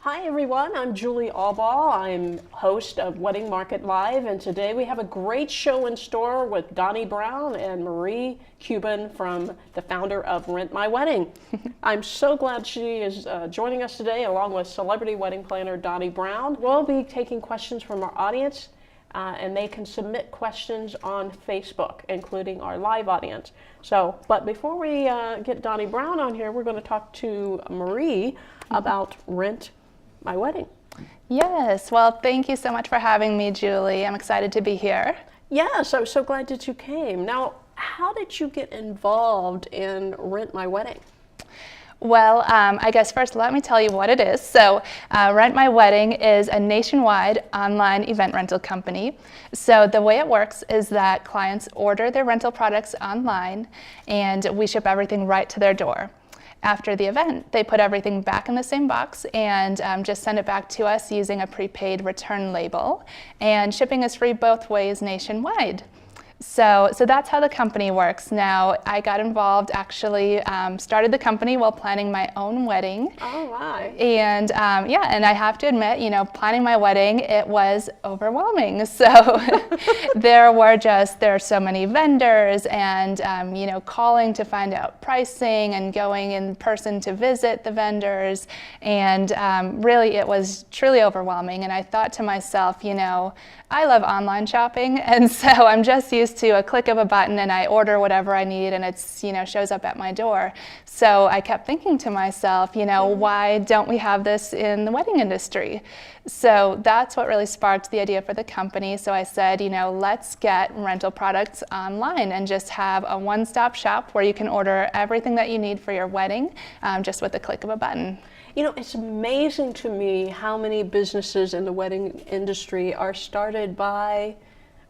Hi everyone, I'm Julie Albaugh. I'm host of Wedding Market Live, and today we have a great show in store with Donnie Brown and Marie Kubin, the founder of RentMyWedding. I'm so glad she is joining us today, along with celebrity wedding planner Donnie Brown. We'll be taking questions from our audience, and they can submit questions on Facebook, including our live audience. But before we get Donnie Brown on here, we're going to talk to Marie about RentMyWedding. Yes, well, thank you so much for having me, Julie. I'm excited to be here. Yes, I'm so glad that you came. Now, how did you get involved in RentMyWedding? Well, I guess first let me tell you what it is. So RentMyWedding is a nationwide online event rental company. So the way it works is that clients order their rental products online and we ship everything right to their door. After the event, they put everything back in the same box and just send it back to us using a prepaid return label. And shipping is free both ways nationwide. So that's how the company works. Now, I got involved, actually started the company while planning my own wedding. Oh, my. And and I have to admit, planning my wedding, it was overwhelming. So there are so many vendors and, calling to find out pricing and going in person to visit the vendors. And really, it was truly overwhelming. And I thought to myself, I love online shopping, and so I'm just used to a click of a button and I order whatever I need and it's, shows up at my door. So I kept thinking to myself, why don't we have this in the wedding industry? So that's what really sparked the idea for the company. So I said, let's get rental products online and just have a one-stop shop where you can order everything that you need for your wedding just with the click of a button. It's amazing to me how many businesses in the wedding industry are started by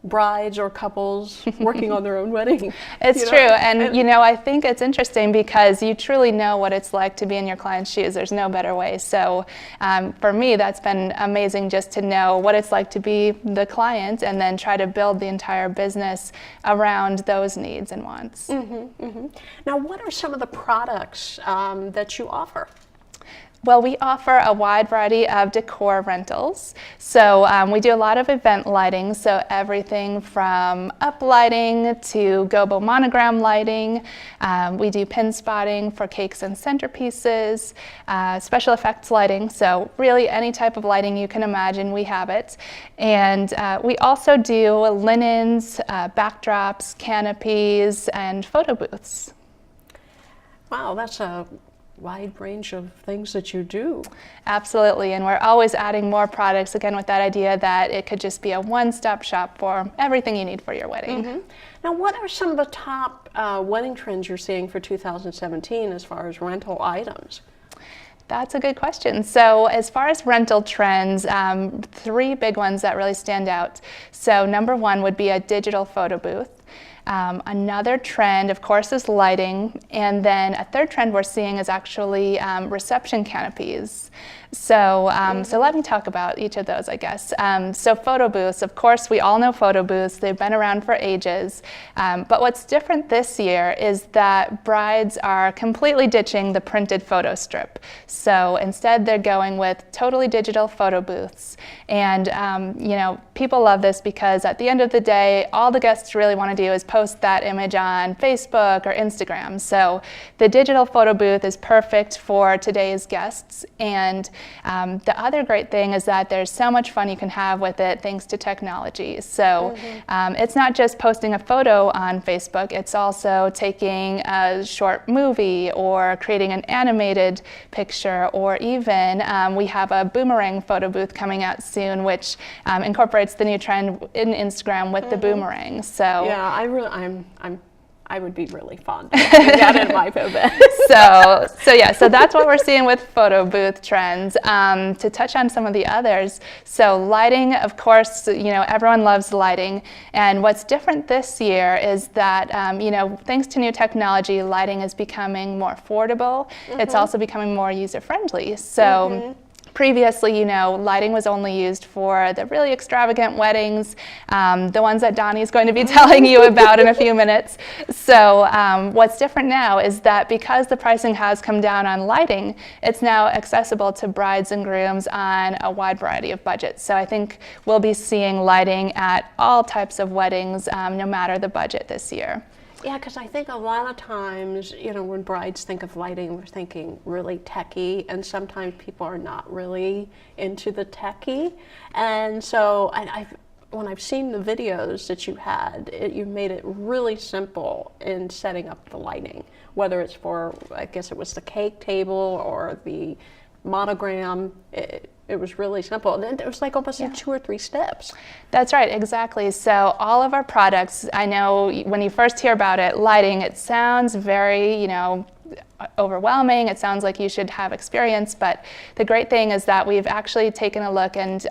brides or couples working on their own wedding. It's true, and I think it's interesting because you truly know what it's like to be in your client's shoes. There's no better way. So for me, that's been amazing just to know what it's like to be the client and then try to build the entire business around those needs and wants. Now, what are some of the products that you offer? Well, we offer a wide variety of decor rentals. So we do a lot of event lighting, so everything from up lighting to gobo monogram lighting. We do pin spotting for cakes and centerpieces, special effects lighting, so really any type of lighting you can imagine, we have it. And we also do linens, backdrops, canopies, and photo booths. Wow, that's a wide range of things that you do. Absolutely, and we're always adding more products, again with that idea that it could just be a one-stop shop for everything you need for your wedding. Now, what are some of the top wedding trends you're seeing for 2017 as far as rental items? That's a good question. So as far as rental trends, three big ones that really stand out. So number one would be a digital photo booth. Another trend, of course, is lighting, and then a third trend we're seeing is actually reception canopies. So let me talk about each of those, I guess. So photo booths, of course, we all know photo booths. They've been around for ages. But what's different this year is that brides are completely ditching the printed photo strip. So instead, they're going with totally digital photo booths. And, people love this because at the end of the day, all the guests really want to do is post that image on Facebook or Instagram. So the digital photo booth is perfect for today's guests. And the other great thing is that there's so much fun you can have with it thanks to technology. So it's not just posting a photo on Facebook, it's also taking a short movie or creating an animated picture, or even we have a boomerang photo booth coming out soon, which incorporates the new trend in Instagram with the boomerang. So yeah, I would be really fond of doing that in my event. So that's what we're seeing with photo booth trends. To touch on some of the others, so lighting, of course, everyone loves lighting. And what's different this year is that, thanks to new technology, lighting is becoming more affordable. It's also becoming more user-friendly. So Previously, lighting was only used for the really extravagant weddings, the ones that Donnie is going to be telling you about in a few minutes. So what's different now is that because the pricing has come down on lighting, it's now accessible to brides and grooms on a wide variety of budgets. So I think we'll be seeing lighting at all types of weddings, no matter the budget this year. Yeah, because I think a lot of times, when brides think of lighting, we're thinking really techie, and sometimes people are not really into the techie. And so when I've seen the videos that you had, you made it really simple in setting up the lighting, whether it's for, I guess it was the cake table or the monogram. It was really simple. And then it was like almost in 2 or 3 steps. That's right, exactly. So all of our products, I know when you first hear about it, lighting, it sounds very, overwhelming. It sounds like you should have experience, but the great thing is that we've actually taken a look and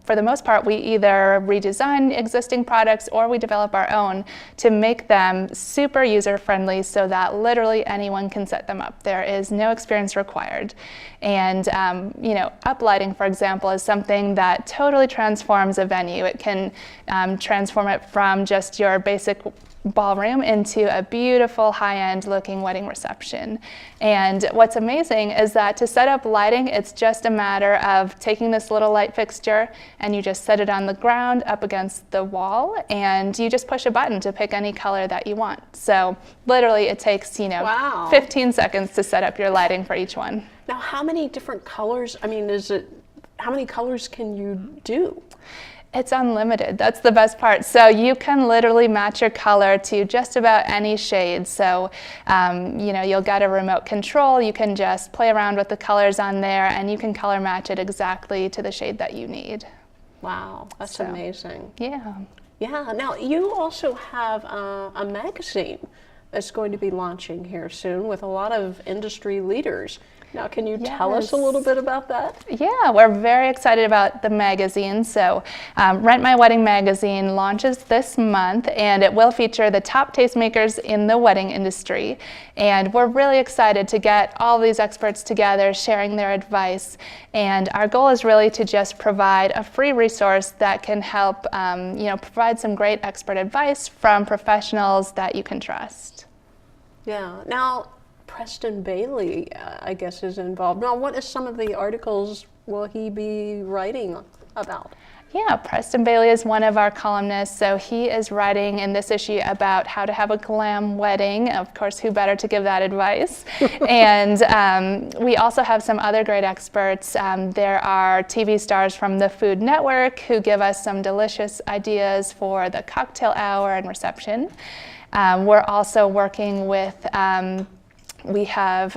for the most part, we either redesign existing products or we develop our own to make them super user-friendly so that literally anyone can set them up. There is no experience required. And, uplighting, for example, is something that totally transforms a venue. It can transform it from just your basic ballroom into a beautiful high-end looking wedding reception. And what's amazing is that to set up lighting, it's just a matter of taking this little light fixture and you just set it on the ground up against the wall and you just push a button to pick any color that you want. So literally it takes, Wow. 15 seconds to set up your lighting for each one. Now, how many different colors, how many colors can you do? It's unlimited. That's the best part. So you can literally match your color to just about any shade. So, you'll get a remote control. You can just play around with the colors on there and you can color match it exactly to the shade that you need. Wow, that's amazing. Yeah. Yeah. Now, you also have a magazine that's going to be launching here soon with a lot of industry leaders. Now, can you tell us a little bit about that? Yeah, we're very excited about the magazine. So Rent My Wedding magazine launches this month, and it will feature the top tastemakers in the wedding industry. And we're really excited to get all these experts together, sharing their advice. And our goal is really to just provide a free resource that can help, provide some great expert advice from professionals that you can trust. Yeah. Now, Preston Bailey, I guess, is involved. Now, what is some of the articles will he be writing about? Yeah, Preston Bailey is one of our columnists, so he is writing in this issue about how to have a glam wedding. Of course, who better to give that advice? And we also have some other great experts. There are TV stars from the Food Network who give us some delicious ideas for the cocktail hour and reception. We're also working with we have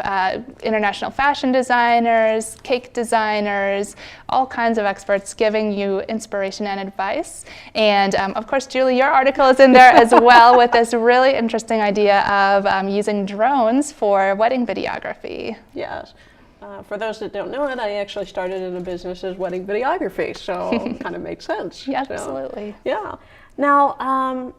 international fashion designers, cake designers, all kinds of experts giving you inspiration and advice. And of course, Julie, your article is in there as well with this really interesting idea of using drones for wedding videography. Yes. For those that don't know it, I actually started in a business as wedding videography, so it kind of makes sense. Yeah, so, absolutely. Yeah. Now,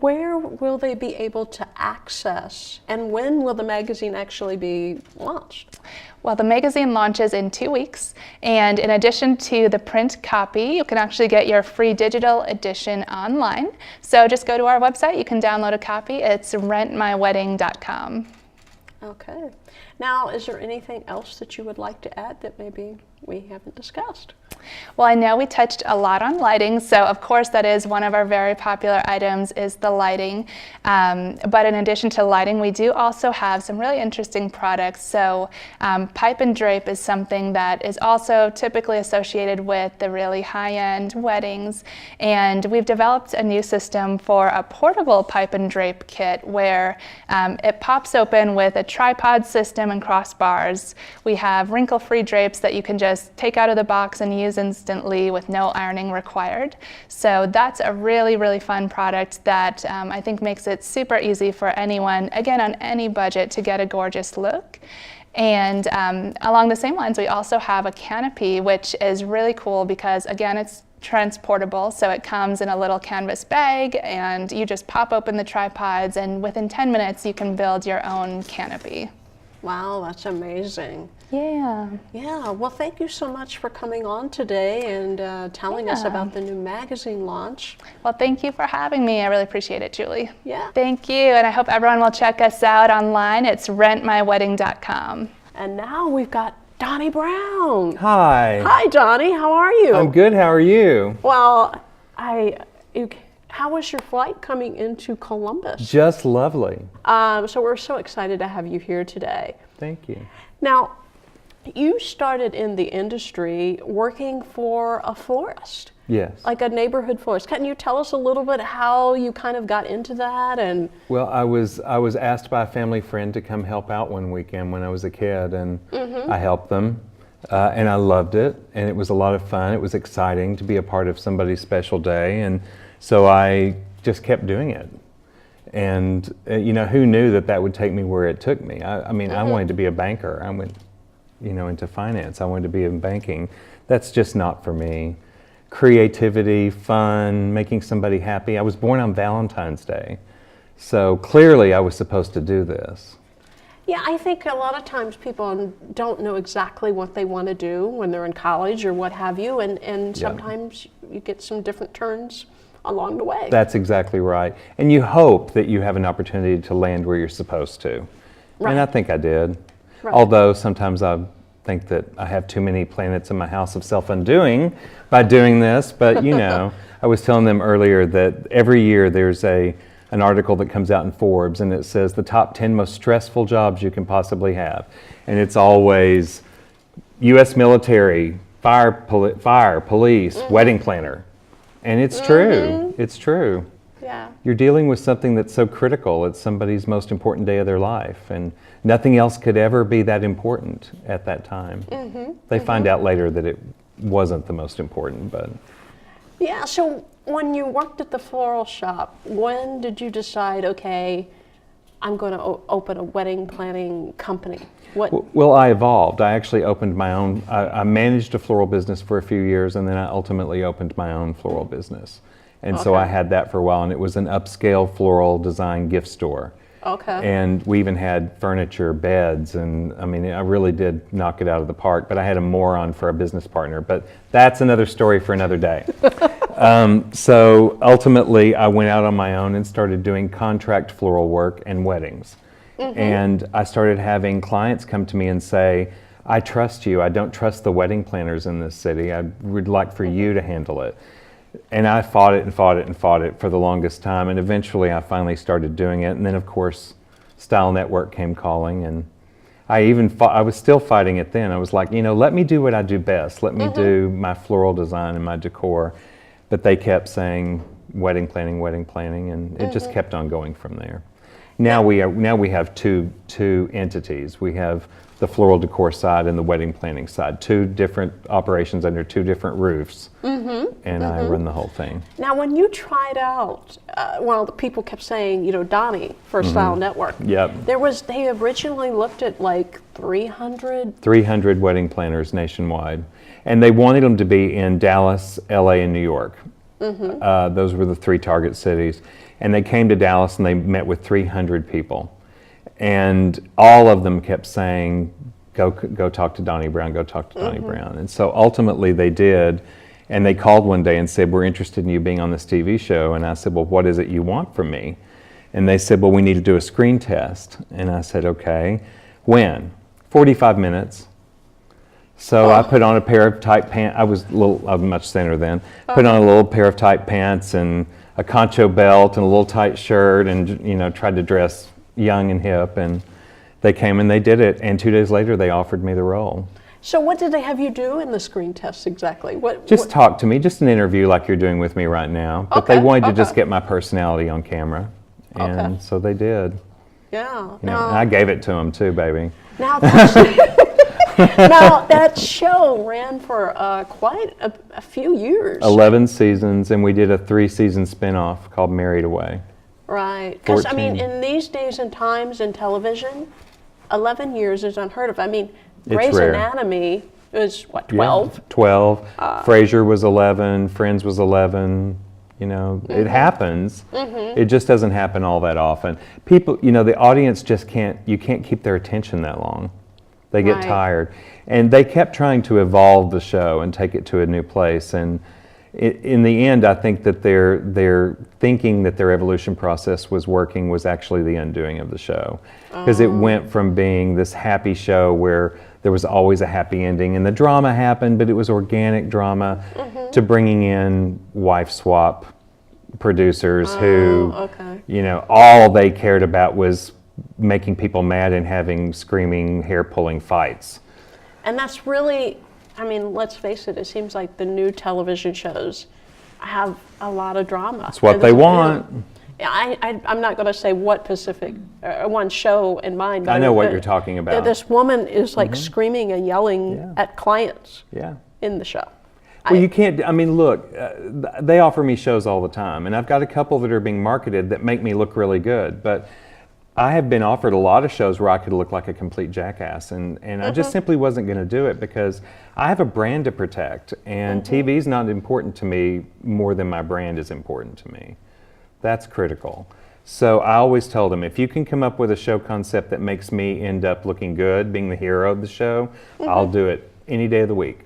where will they be able to access, and when will the magazine actually be launched? Well, the magazine launches in 2 weeks, and in addition to the print copy, you can actually get your free digital edition online. So just go to our website, you can download a copy. It's RentMyWedding.com. Okay. Now, is there anything else that you would like to add that maybe we haven't discussed? Well, I know we touched a lot on lighting, so of course that is one of our very popular items is the lighting. But in addition to lighting, we do also have some really interesting products. So pipe and drape is something that is also typically associated with the really high-end weddings. And we've developed a new system for a portable pipe and drape kit where it pops open with a tripod system and crossbars. We have wrinkle-free drapes that you can just take out of the box and use instantly with no ironing required. So that's a really, really fun product that I think makes it super easy for anyone, again, on any budget, to get a gorgeous look. And along the same lines, we also have a Canopy, which is really cool because, again, it's transportable, so it comes in a little canvas bag and you just pop open the tripods and within 10 minutes you can build your own canopy. Wow, that's amazing. Yeah. Yeah, well, thank you so much for coming on today and telling us Yeah. about the new magazine launch. Well, thank you for having me. I really appreciate it, Julie. Yeah. Thank you, and I hope everyone will check us out online. It's RentMyWedding.com. And now we've got Donnie Brown. Hi. Hi, Donnie. How are you? I'm good. How are you? Well, how was your flight coming into Columbus? Just lovely. So we're so excited to have you here today. Thank you. Now, you started in the industry working for a florist, Yes. like a neighborhood florist. Can you tell us a little bit how you kind of got into that? And Well, I was asked by a family friend to come help out one weekend when I was a kid, and I helped them, and I loved it, and it was a lot of fun. It was exciting to be a part of somebody's special day, and so I just kept doing it. And you know, who knew that that would take me where it took me? I mean, I wanted to be a banker. I went, you know, into finance. I wanted to be in banking. That's just not for me. Creativity, fun, making somebody happy. I was born on Valentine's Day, so clearly I was supposed to do this. yeah, I think a lot of times people don't know exactly what they want to do when they're in college or what have you, and sometimes you get some different turns along the way. That's exactly right. And you hope that you have an opportunity to land where you're supposed to. Right. And I think I did. Right. Although sometimes I think that I have too many planets in my house of self-undoing by doing this. But you know, I was telling them earlier that every year there's an article that comes out in Forbes, and it says the top 10 most stressful jobs you can possibly have. And it's always U.S. military, fire, police, wedding planner. And it's true. It's true. Yeah. You're dealing with something that's so critical. It's somebody's most important day of their life, and nothing else could ever be that important at that time. They find out later that it wasn't the most important, but Yeah, so when you worked at the floral shop, when did you decide, okay, I'm going to open a wedding planning company? What? well, I evolved. I actually opened my own. I managed a floral business for a few years, and then I ultimately opened my own floral business. And so Okay. I had that for a while, and it was an upscale floral design gift store. Okay. And we even had furniture, beds, and I mean, I really did knock it out of the park, but I had a moron for a business partner. But that's another story for another day. So ultimately, I went out on my own and started doing contract floral work and weddings. And I started having clients come to me and say, I trust you. I don't trust the wedding planners in this city. I would like for you to handle it. And I fought it and fought it and fought it for the longest time, and eventually I finally started doing it. And then, of course, Style Network came calling, and I was still fighting it then. I was like, you know, let me do what I do best. Let me do my floral design and my decor. But they kept saying wedding planning, and it just kept on going from there. Now we have two entities. We have the floral decor side and the wedding planning side, two different operations under two different roofs, and I run the whole thing. Now, when you tried out, the people kept saying, you know, Donnie for Style Network. Yep. They originally looked at like 300. 300 wedding planners nationwide, and they wanted them to be in Dallas, LA, and New York. Those were the three target cities, and they came to Dallas and they met with 300 people. And all of them kept saying, go talk to Donnie Brown, go talk to Donnie Brown. And so ultimately they did, and they called one day and said, we're interested in you being on this TV show. And I said, well, what is it you want from me? And they said, well, we need to do a screen test. And I said, okay. When? 45 minutes. So I put on a pair of tight pants. I was much thinner then. Put on a little pair of tight pants and a concho belt and a little tight shirt, and you know, tried to dress young and hip, and they came and they did it, and 2 days later they offered me the role. So what did they have you do in the screen test exactly? Just talk to me, just an interview like you're doing with me right now, but they wanted to just get my personality on camera, and so they did. Yeah. You know, and I gave it to them too, baby. Now that show ran for quite a few years. 11 seasons, and we did a 3-season spinoff called Married Away. Right. Because, I mean, 14. in these days and times in television, 11 years is unheard of. I mean, It's Grey's rare. Anatomy is, what, 12? Yeah, 12. Frasier was 11, Friends was 11, You know, it happens. It just doesn't happen all that often. People, you know, the audience just you can't keep their attention that long. They get Right. tired. And they kept trying to evolve the show and take it to a new place. And in the end, I think that their thinking that their evolution process was working was actually the undoing of the show. Because it went from being this happy show where there was always a happy ending and the drama happened, but it was organic drama, to bringing in wife swap producers who, okay. you know, all they cared about was making people mad and having screaming, hair-pulling fights. And that's really, I mean, let's face it, it seems like the new television shows have a lot of drama. It's what they want. Yeah, I'm not going to say what specific one show in mind. But I know what you're talking about. This woman is like screaming and yelling at clients Yeah. in the show. Well, you can't, I mean, look, they offer me shows all the time, and I've got a couple that are being marketed that make me look really good, but I have been offered a lot of shows where I could look like a complete jackass, and I just simply wasn't going to do it because I have a brand to protect, and TV's not important to me more than my brand is important to me. That's critical. So I always tell them, if you can come up with a show concept that makes me end up looking good, being the hero of the show, I'll do it any day of the week.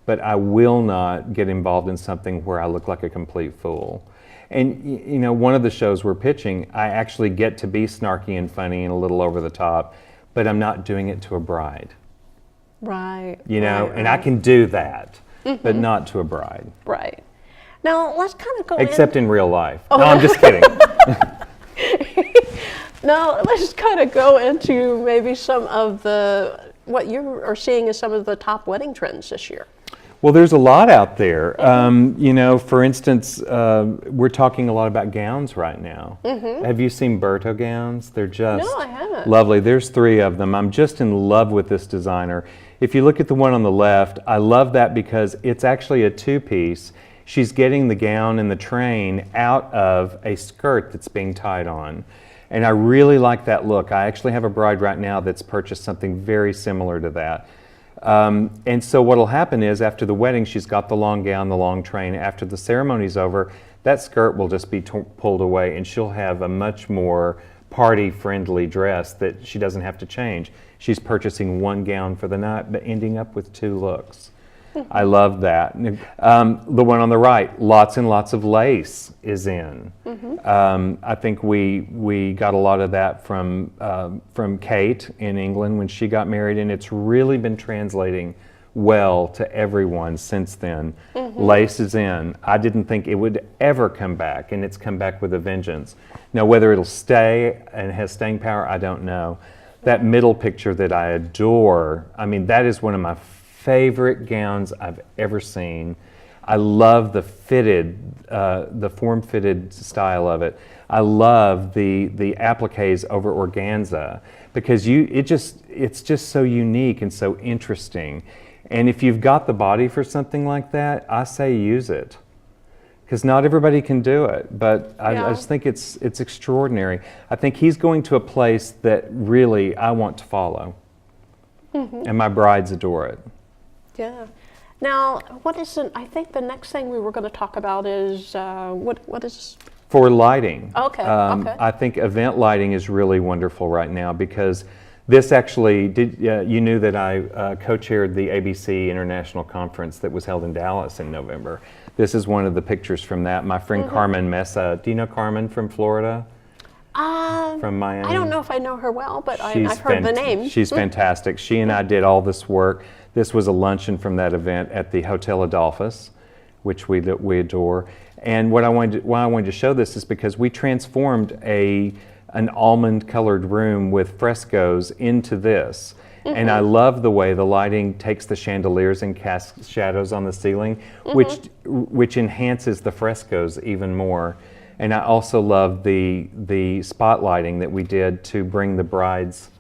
But I will not get involved in something where I look like a complete fool. And you know, one of the shows we're pitching, I actually get to be snarky and funny and a little over the top, but I'm not doing it to a bride. Right. You know, right, and I can do that, but not to a bride. Right. Now let's kind of go Except in real life. No, I'm just kidding. Now let's kind of go into maybe some of what you are seeing as some of the top wedding trends this year. Well, there's a lot out there. You know, for instance, we're talking a lot about gowns right now. Have you seen Berto gowns? They're just No, I haven't. lovely. There's 3 of them. I'm just in love with this designer. If you look at the one on the left, I love that because it's actually a 2-piece. She's getting the gown and the train out of a skirt that's being tied on. And I really like that look. I actually have a bride right now that's purchased something very similar to that. And so what'll happen is after the wedding, she's got the long gown, the long train. After the ceremony's over, that skirt will just be pulled away and she'll have a much more party-friendly dress that she doesn't have to change. She's purchasing 1 gown for the night, but ending up with 2 looks. I love that. The one on the right, lots and lots of lace is in. I think we got a lot of that from Kate in England when she got married, and it's really been translating well to everyone since then. Lace is in. I didn't think it would ever come back, and it's come back with a vengeance. Now, whether it'll stay and has staying power, I don't know. That middle picture that I adore, I mean, that is one of my favorite gowns I've ever seen. I love the fitted, the form-fitted style of it. I love the appliques over organza because it's just so unique and so interesting. And if you've got the body for something like that, I say use it. Because not everybody can do it, but I just think it's extraordinary. I think he's going to a place that really I want to follow. And my brides adore it. Yeah. Now, I think the next thing we were going to talk about is, what is? For lighting. Okay, okay. I think event lighting is really wonderful right now because this actually, you knew that I co-chaired the ABC International Conference that was held in Dallas in November. This is one of the pictures from that. My friend Carmen Mesa, do you know Carmen from Florida? From Miami? I don't know if I know her well, but I've heard the name. She's fantastic. She and I did all this work. This was a luncheon from that event at the Hotel Adolphus, which we adore. And why I wanted to show this is because we transformed an almond-colored room with frescoes into this. And I love the way the lighting takes the chandeliers and casts shadows on the ceiling, which enhances the frescoes even more. And I also love the spotlighting that we did to bring the brides,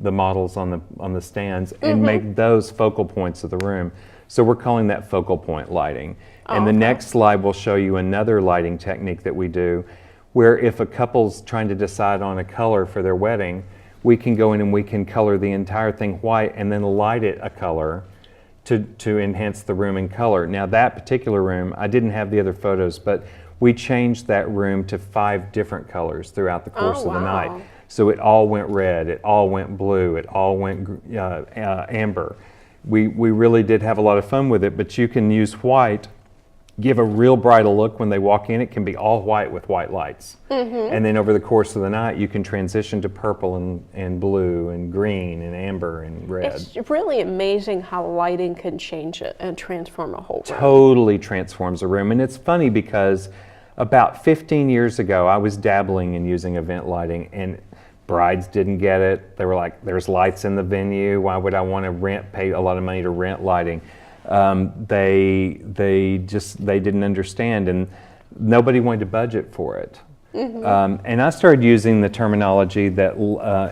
the models on the stands, and make those focal points of the room. So we're calling that focal point lighting. And the next slide will show you another lighting technique that we do, where if a couple's trying to decide on a color for their wedding, we can go in and we can color the entire thing white and then light it a color to enhance the room in color. Now that particular room, I didn't have the other photos, but we changed that room to 5 different colors throughout the course of the night. wow. So it all went red, it all went blue, it all went amber. We really did have a lot of fun with it, but you can use white, give a real bridal look when they walk in. It can be all white with white lights. And then over the course of the night, you can transition to purple and blue and green and amber and red. It's really amazing how lighting can change it and transform a whole room. Totally transforms a room. And it's funny because about 15 years ago, I was dabbling in using event lighting, and brides didn't get it. They were like, there's lights in the venue. Why would I want to pay a lot of money to rent lighting? They didn't understand, and nobody wanted to budget for it. And I started using the terminology that,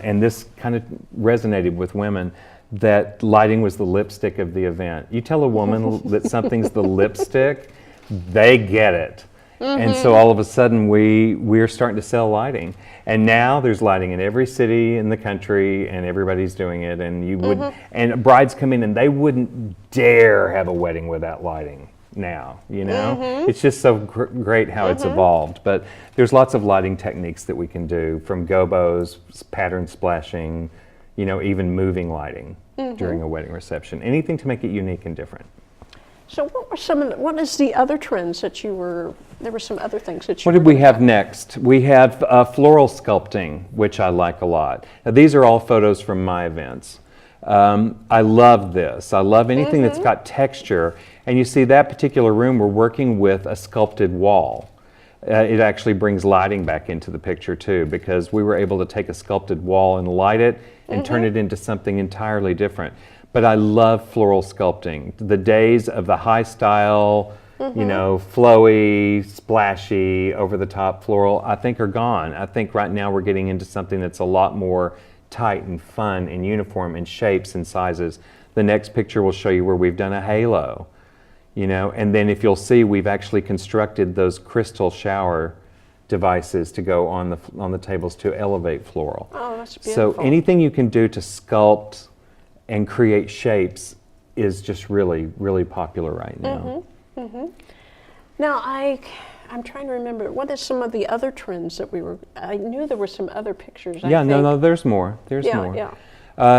and this kind of resonated with women, that lighting was the lipstick of the event. You tell a woman that something's the lipstick, they get it. And so all of a sudden we're starting to sell lighting. And now there's lighting in every city in the country, and everybody's doing it. And you would, and brides come in and they wouldn't dare have a wedding without lighting now, you know? It's just so great how it's evolved. But there's lots of lighting techniques that we can do, from gobos, pattern splashing, you know, even moving lighting during a wedding reception. Anything to make it unique and different. So what were some of the, what is the other trends that you were, there were some other things that you What did we have next? We have floral sculpting, which I like a lot. Now, these are all photos from my events. I love this. I love anything that's got texture. And you see that particular room, we're working with a sculpted wall. It actually brings lighting back into the picture too, because we were able to take a sculpted wall and light it and turn it into something entirely different. But I love floral sculpting. The days of the high style, you know, flowy, splashy, over-the-top floral, I think are gone. I think right now we're getting into something that's a lot more tight and fun and uniform in shapes and sizes. The next picture will show you where we've done a halo, you know, and then if you'll see, we've actually constructed those crystal shower devices to go on the tables to elevate floral. Oh, that's beautiful. So anything you can do to sculpt and create shapes is just really, really popular right now. Now, I'm trying to remember, what is some of the other trends that we were, I knew there were some other pictures, I think. No, there's more. There's more.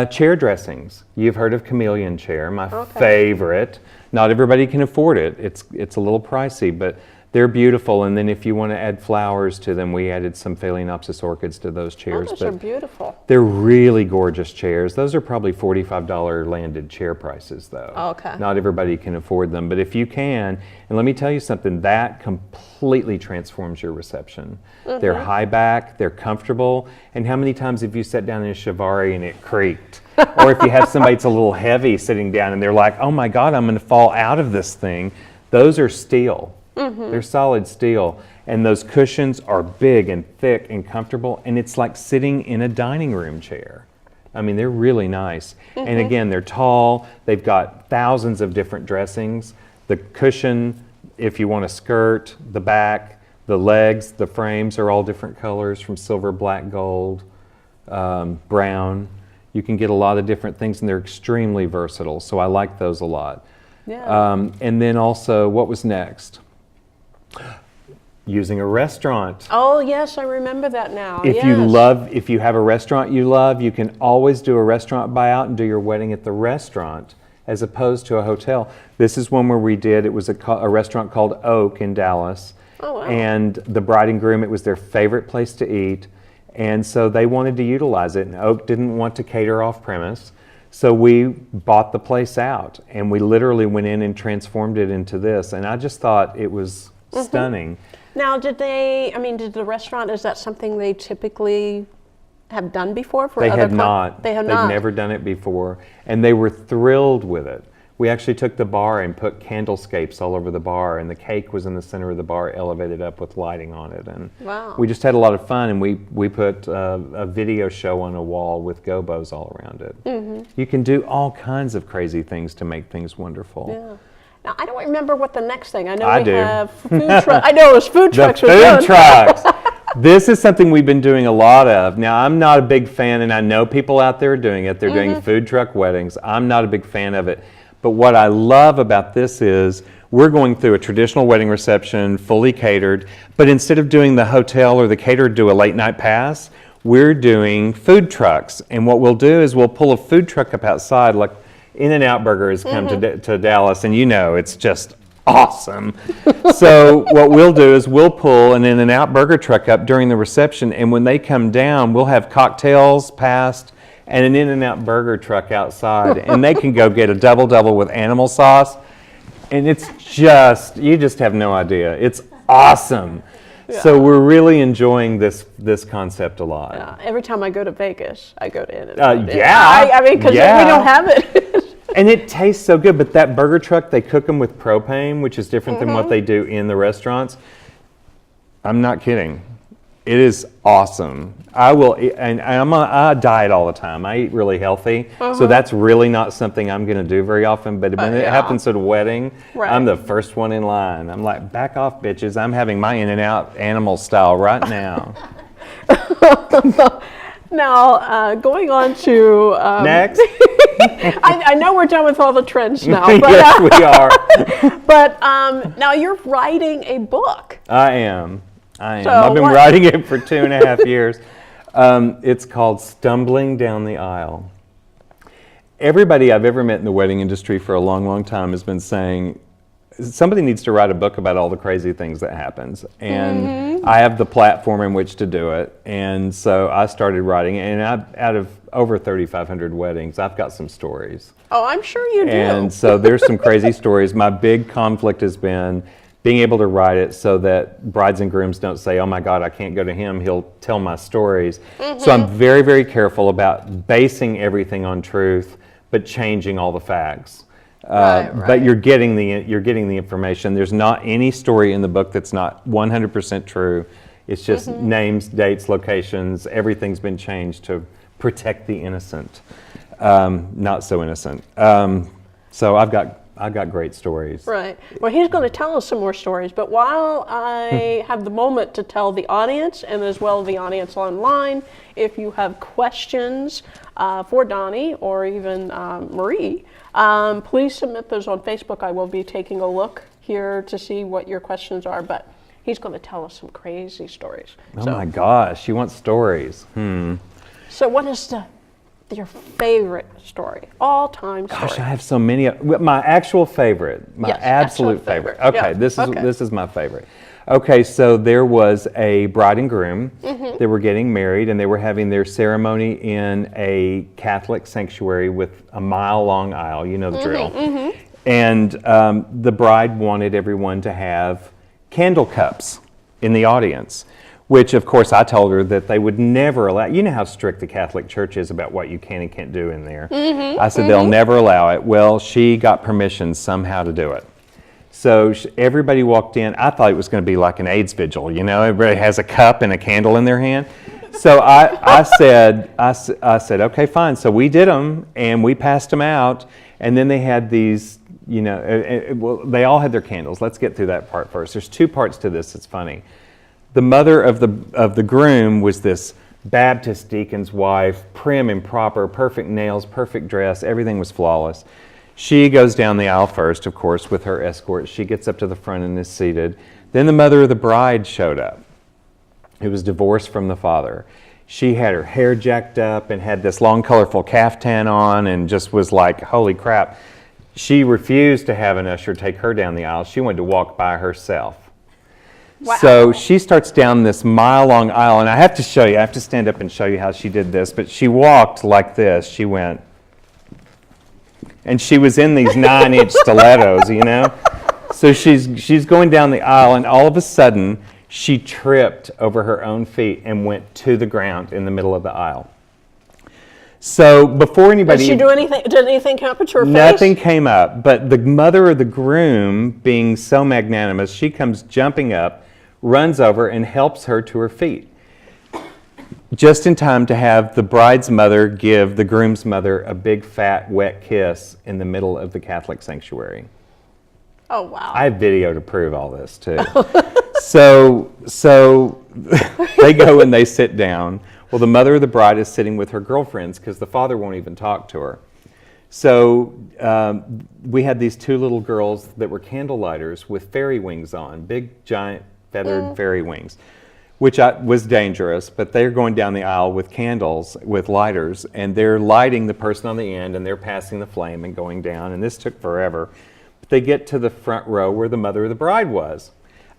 Chair dressings. You've heard of chameleon chair, my favorite. Not everybody can afford it. It's a little pricey, but they're beautiful. And then if you want to add flowers to them, we added some Phalaenopsis orchids to those chairs. Oh, those are beautiful. They're really gorgeous chairs. Those are probably $45 landed chair prices, though. Okay. Not everybody can afford them, but if you can, and let me tell you something, that completely transforms your reception. They're high back, they're comfortable, and how many times have you sat down in a Chiavari and it creaked? Or if you have somebody that's a little heavy sitting down and they're like, oh my God, I'm going to fall out of this thing. Those are steel. They're solid steel, and those cushions are big and thick and comfortable, and it's like sitting in a dining room chair. I mean, they're really nice. And again, they're tall. They've got thousands of different dressings. The cushion, if you want a skirt, the back, the legs, the frames are all different colors, from silver, black, gold, brown. You can get a lot of different things, and they're extremely versatile, so I like those a lot. And then also, what was next? Using a restaurant. Oh yes, I remember that now. If you have a restaurant you love, you can always do a restaurant buyout and do your wedding at the restaurant as opposed to a hotel. This is one where we did, it was a restaurant called Oak in Dallas. Oh, wow. And the bride and groom, it was their favorite place to eat. And so they wanted to utilize it, and Oak didn't want to cater off premise. So we bought the place out, and we literally went in and transformed it into this. And I just thought it was stunning. Now, did the restaurant, is that something they typically have done before for They other had not. They have They've not. never done it before, and they were thrilled with it. We actually took the bar and put candlescapes all over the bar, and the cake was in the center of the bar, elevated up with lighting on it. And Wow. we just had a lot of fun, and we put a video show on a wall with gobos all around it. You can do all kinds of crazy things to make things wonderful. Yeah. Now, I don't remember what the next thing. I know I we do. have food trucks. I know it was food The trucks. were food done. trucks. This is something we've been doing a lot of. Now, I'm not a big fan, and I know people out there are doing it. They're doing food truck weddings. I'm not a big fan of it. But what I love about this is we're going through a traditional wedding reception, fully catered, but instead of doing the hotel or the caterer do a late night pass, we're doing food trucks. And what we'll do is we'll pull a food truck up outside, like In-N-Out Burger has come to Dallas, and it's just awesome. So what we'll do is we'll pull an In-N-Out Burger truck up during the reception, and when they come down, we'll have cocktails passed and an In-N-Out Burger truck outside, and they can go get a double with animal sauce, and it's just, you just have no idea. It's awesome. Yeah. So we're really enjoying this concept a lot. Yeah. Every time I go to Vegas, I go to In-N-Out. Yeah. I mean, because we don't have it. And it tastes so good, but that burger truck, they cook them with propane, which is different than what they do in the restaurants. I'm not kidding. It is awesome. I will, and I diet all the time. I eat really healthy, so that's really not something I'm going to do very often. But when it happens at a wedding, I'm the first one in line. I'm like, back off, bitches. I'm having my In-N-Out animal style right now. Now, going on to next. I know we're done with all the trends now. But, yes, we are. But now you're writing a book. I am. So I've been writing it for 2.5 years. It's called Stumbling Down the Aisle. Everybody I've ever met in the wedding industry for a long, long time has been saying, somebody needs to write a book about all the crazy things that happens. And I have the platform in which to do it. And so I started writing, and out of over 3,500 weddings, I've got some stories. Oh, I'm sure you do. And so there's some crazy stories. My big conflict has been being able to write it so that brides and grooms don't say, oh my God, I can't go to him, he'll tell my stories. So I'm very, very careful about basing everything on truth, but changing all the facts. Right. But you're getting the information. There's not any story in the book that's not 100% true. It's just names, dates, locations, everything's been changed to protect the innocent, not so innocent. So I've got great stories. Right. Well, he's going to tell us some more stories, but while I have the moment to tell the audience, and as well the audience online, if you have questions for Donnie or even Marie, please submit those on Facebook. I will be taking a look here to see what your questions are, but he's going to tell us some crazy stories. Oh my gosh, you want stories? So what is your favorite story, all-time story? Gosh, I have so many. My actual favorite, my absolute favorite. Okay, yeah. This is my favorite. Okay, so there was a bride and groom. They were getting married, and they were having their ceremony in a Catholic sanctuary with a mile-long aisle. You know the drill. And the bride wanted everyone to have candle cups in the audience, which of course I told her that they would never allow. You know how strict the Catholic Church is about what you can and can't do in there. I said they'll never allow it. Well, she got permission somehow to do it. So everybody walked in. I thought it was going to be like an AIDS vigil, you know, everybody has a cup and a candle in their hand. So I said, okay, fine. So we did them, and we passed them out, and then they had these, you know, well, they all had their candles. Let's get through that part first. There's two parts to this. It's funny. The mother of the groom was this Baptist deacon's wife, prim and proper, perfect nails, perfect dress, everything was flawless. She goes down the aisle first, of course, with her escort. She gets up to the front and is seated. Then the mother of the bride showed up, who was divorced from the father. She had her hair jacked up and had this long, colorful caftan on and just was like, holy crap. She refused to have an usher take her down the aisle. She wanted to walk by herself. Wow. So she starts down this mile-long aisle, and I have to show you, I have to stand up and show you how she did this, but she walked like this. She went, and she was in these 9-inch stilettos, you know? So she's going down the aisle, and all of a sudden, she tripped over her own feet and went to the ground in the middle of the aisle. So before anybody... Did she do anything? Did anything happen to her face? Nothing came up, but the mother of the groom, being so magnanimous, she comes jumping up, runs over, and helps her to her feet. Just in time to have the bride's mother give the groom's mother a big, fat, wet kiss in the middle of the Catholic sanctuary. Oh, wow. I have video to prove all this, too. So they go and they sit down. Well, the mother of the bride is sitting with her girlfriends because the father won't even talk to her. So we had these two little girls that were candle lighters with fairy wings on, big, giant, feathered fairy wings, which was dangerous, but they're going down the aisle with candles, with lighters, and they're lighting the person on the end, and they're passing the flame and going down, and this took forever. But they get to the front row where the mother of the bride was.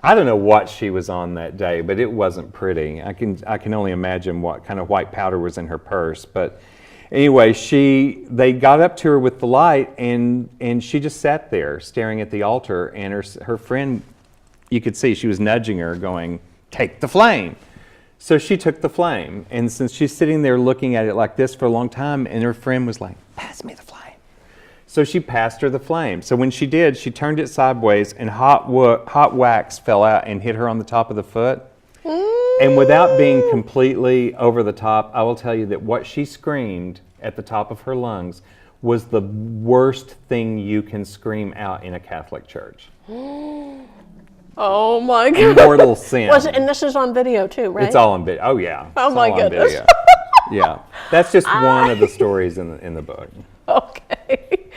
I don't know what she was on that day, but it wasn't pretty. I can only imagine what kind of white powder was in her purse, but anyway, they got up to her with the light, and she just sat there staring at the altar, and her friend, you could see she was nudging her, going, "Take the flame." So she took the flame, and since she's sitting there looking at it like this for a long time, and her friend was like, "Pass me the flame." So she passed her the flame. So when she did, she turned it sideways, and hot wax fell out and hit her on the top of the foot. And without being completely over the top, I will tell you that what she screamed at the top of her lungs was the worst thing you can scream out in a Catholic church. Oh my God. Mortal sin. And this is on video too, right? It's all on video. Oh yeah. Oh It's my all on goodness. video. Yeah. That's just one of the stories in the book. Okay.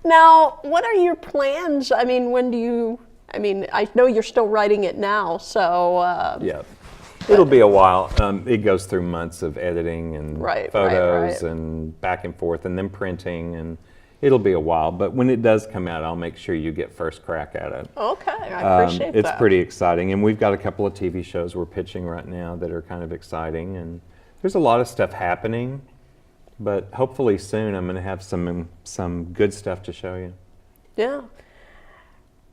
Now, what are your plans? I mean, I know you're still writing it now, so. Yeah. It'll be a while. It goes through months of editing and Right, photos right. and back and forth and then printing, and it'll be a while. But when it does come out, I'll make sure you get first crack at it. Okay, I appreciate that. It's pretty exciting, and we've got a couple of TV shows we're pitching right now that are kind of exciting, and there's a lot of stuff happening, but hopefully soon I'm going to have some good stuff to show you. Yeah.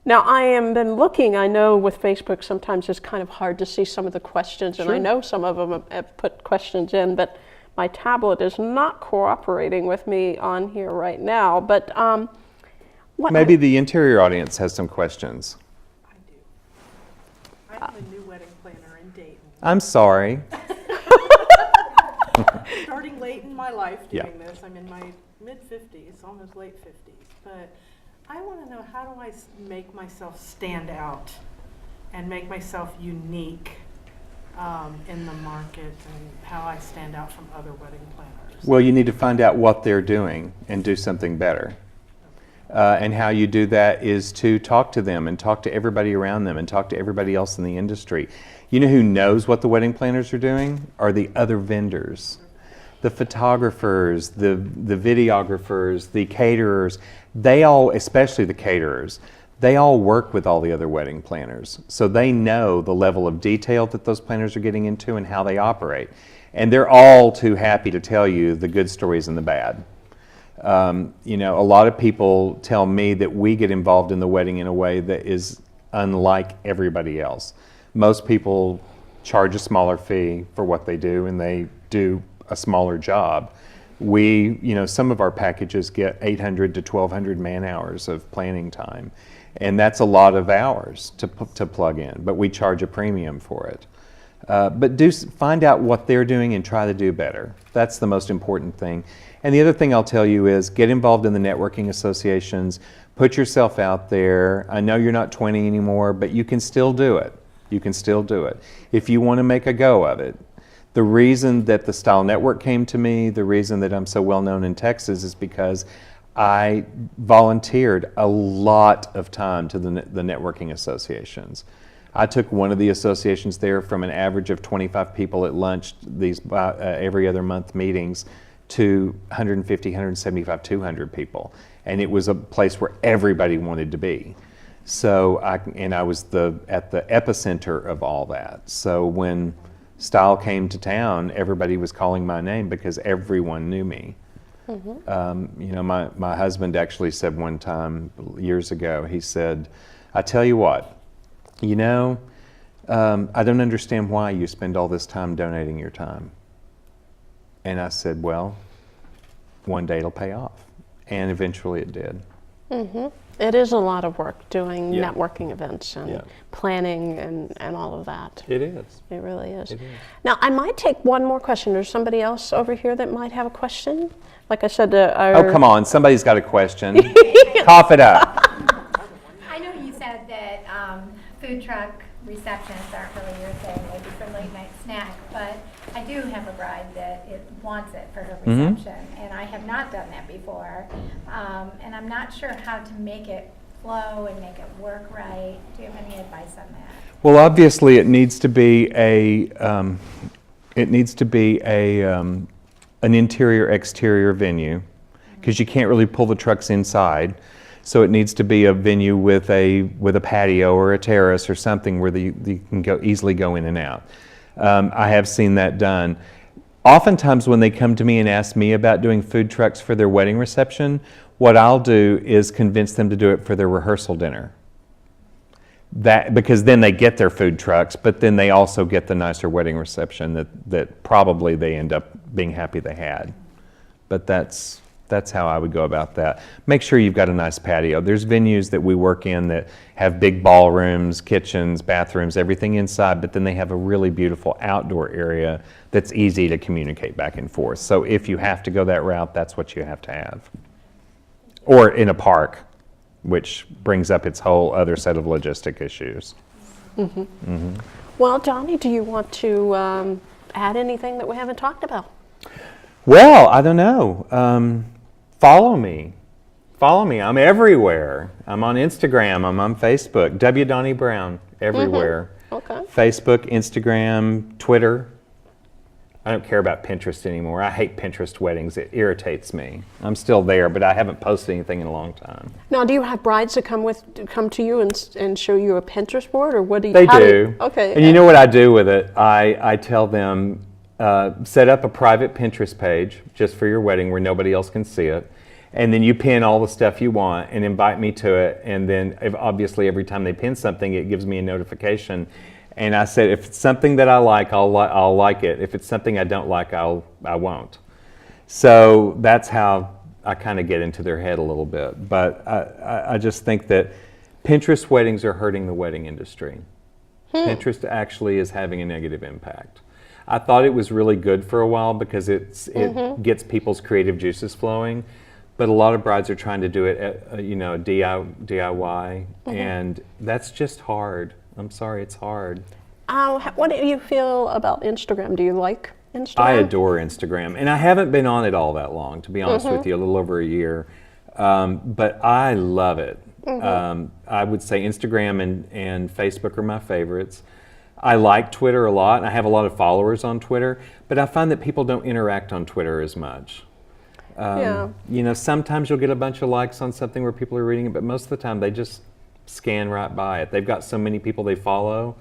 Now, I have been looking, I know with Facebook sometimes it's kind of hard to see some of the questions, and I know some of them have put questions in, but my tablet is not cooperating with me on here right now. But Maybe the interior audience has some questions. I do. I have a new wedding planner in Dayton. I'm sorry. Starting late in my life doing Yeah. this. I'm in my mid-50s, almost late 50s. But I want to know, how do I make myself stand out and make myself unique in the market, and how I stand out from other wedding planners? Well, you need to find out what they're doing and do something better. And how you do that is to talk to them and talk to everybody around them and talk to everybody else in the industry. You know who knows what the wedding planners are doing? Are the other vendors. The photographers, the videographers, the caterers, they all, especially the caterers, they all work with all the other wedding planners. So they know the level of detail that those planners are getting into and how they operate. And they're all too happy to tell you the good stories and the bad. You know, a lot of people tell me that we get involved in the wedding in a way that is unlike everybody else. Most people charge a smaller fee for what they do, and they do a smaller job. We, you know, some of our packages get 800 to 1,200 man hours of planning time, and that's a lot of hours to plug in, but we charge a premium for it. But find out what they're doing and try to do better. That's the most important thing. And the other thing I'll tell you is get involved in the networking associations, put yourself out there. I know you're not 20 anymore, but you can still do it. You can still do it. If you want to make a go of it. The reason that the Style Network came to me, the reason that I'm so well known in Texas is because I volunteered a lot of time to the networking associations. I took one of the associations there from an average of 25 people at lunch, these every other month meetings, to 150, 175, 200 people. And it was a place where everybody wanted to be. So I was at the epicenter of all that. So when Style came to town, everybody was calling my name because everyone knew me. Mm-hmm. You know, my husband actually said one time years ago, he said, "I tell you what, you know, I don't understand why you spend all this time donating your time." And I said, well, one day it'll pay off. And eventually it did. Mm-hmm. It is a lot of work doing Yeah. networking events and Yeah. planning and all of that. It is. It really is. It is. Now, I might take one more question. There's somebody else over here that might have a question. Like I said, Oh, come on. Somebody's got a question. Cough it up. I know you said that food truck receptions aren't really your thing, maybe for late night snack, but I do have a bride that wants it for her reception, and I have not done that before. And I'm not sure how to make it flow and make it work right. Do you have any advice on that? Well, obviously, it needs to be an interior-exterior venue, because you can't really pull the trucks inside. So it needs to be a venue with a patio or a terrace or something where you can easily go in and out. I have seen that done. Oftentimes when they come to me and ask me about doing food trucks for their wedding reception, what I'll do is convince them to do it for their rehearsal dinner. Because then they get their food trucks, but then they also get the nicer wedding reception that probably they end up being happy they had. But that's how I would go about that. Make sure you've got a nice patio. There's venues that we work in that have big ballrooms, kitchens, bathrooms, everything inside, but then they have a really beautiful outdoor area that's easy to communicate back and forth. So if you have to go that route, that's what you have to have. Or in a park, which brings up its whole other set of logistic issues. Well, Donnie, do you want to add anything that we haven't talked about? Well, I don't know. Follow me. I'm everywhere. I'm on Instagram. I'm on Facebook. Donnie Brown, everywhere. Okay. Facebook, Instagram, Twitter. I don't care about Pinterest anymore. I hate Pinterest weddings. It irritates me. I'm still there, but I haven't posted anything in a long time. Now, do you have brides that come to you and show you a Pinterest board, or what do you? They do. Okay. And you know what I do with it? I tell them, set up a private Pinterest page just for your wedding where nobody else can see it. And then you pin all the stuff you want and invite me to it. And then obviously every time they pin something, it gives me a notification. And I said, if it's something that I like, I'll like it. If it's something I don't like, I won't. So that's how I kind of get into their head a little bit. But I just think that Pinterest weddings are hurting the wedding industry. Pinterest actually is having a negative impact. I thought it was really good for a while because it gets people's creative juices flowing. But a lot of brides are trying to do it at, DIY, and that's just hard. I'm sorry, it's hard. What do you feel about Instagram? Do you like Instagram? I adore Instagram, and I haven't been on it all that long, to be honest with you, a little over a year. But I love it. I would say Instagram and Facebook are my favorites. I like Twitter a lot. I have a lot of followers on Twitter, but I find that people don't interact on Twitter as much. Sometimes you'll get a bunch of likes on something where people are reading it, but most of the time they just scan right by it. They've got so many people they follow.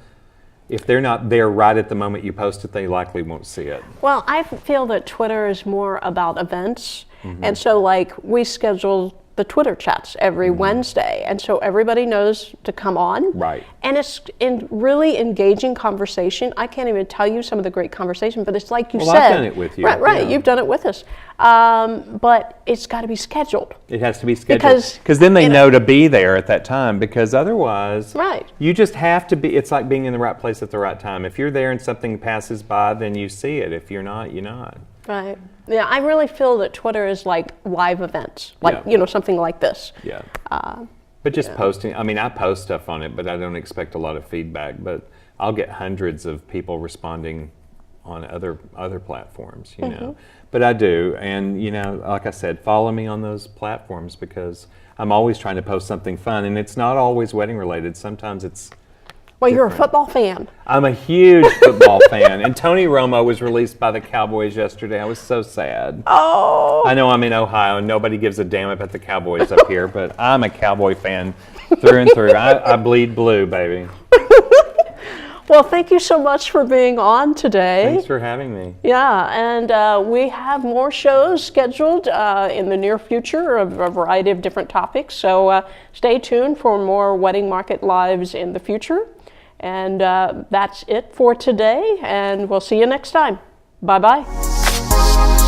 If they're not there right at the moment you post it, they likely won't see it. Well, I feel that Twitter is more about events. And so we schedule the Twitter chats every Wednesday. And so everybody knows to come on. Right. And it's in really engaging conversation. I can't even tell you some of the great conversation, but it's like you said. Well, I've done it with you. Right. Yeah. You've done it with us. But it's got to be scheduled. It has to be scheduled. Because then they know to be there at that time, because otherwise, you just have to be, it's like being in the right place at the right time. If you're there and something passes by, then you see it. If you're not, you're not. Right. Yeah, I really feel that Twitter is like live events, something like this. Yeah. But just posting, I post stuff on it, but I don't expect a lot of feedback. But I'll get hundreds of people responding on other platforms, you know. But I do, and like I said, follow me on those platforms because I'm always trying to post something fun, and it's not always wedding related. Sometimes it's Well, you're a football fan. I'm a huge football fan, and Tony Romo was released by the Cowboys yesterday. I was so sad. Oh. I know I'm in Ohio, and nobody gives a damn about the Cowboys up here, but I'm a Cowboy fan through and through. I bleed blue, baby. Well, thank you so much for being on today. Thanks for having me. Yeah, and we have more shows scheduled in the near future of a variety of different topics. So stay tuned for more Wedding Market Lives in the future. And that's it for today, and we'll see you next time. Bye-bye.